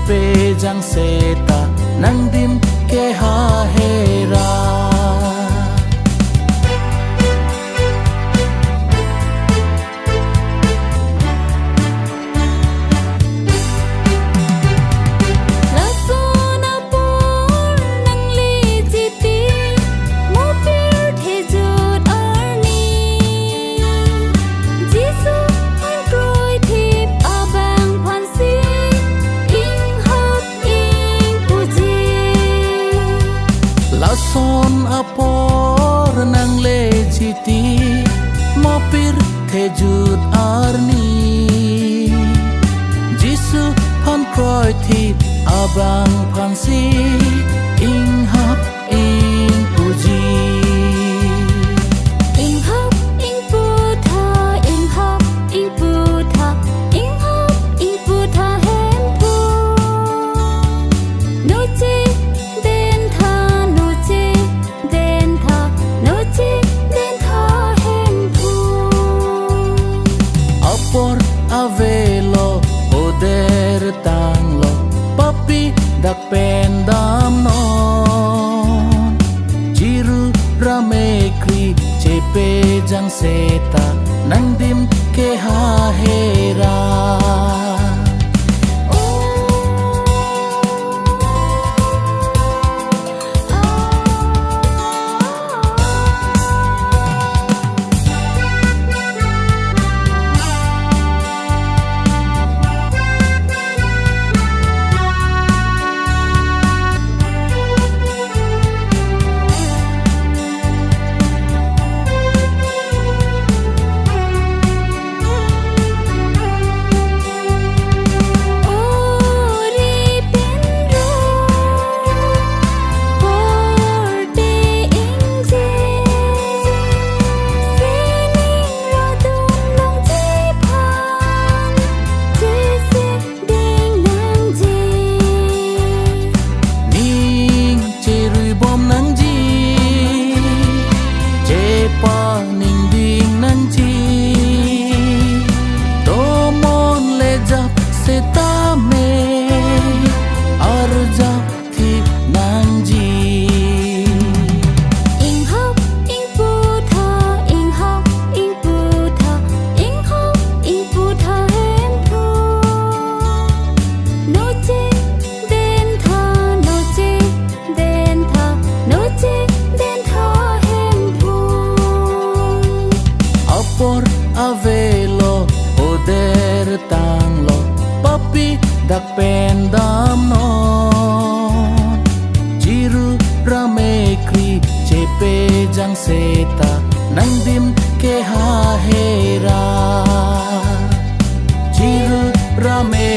pe jang seta nang dim ke ha hera. Son apor nang le jiti mopir thejut arni Jisu phan kroi thi abang phan si ing hap ing puji ing hap ing pu tha ing hap ing pu tha ing hap ing pu tha hem pu no chi avelo oder tanglo papi dak pendam non jiru rame kri chepe jang seta nang dim ke ha hera. Avelo oder tanglo papi dak pendam non jiru rame kri chepe jang seta nang dim ke ha hera jiru rame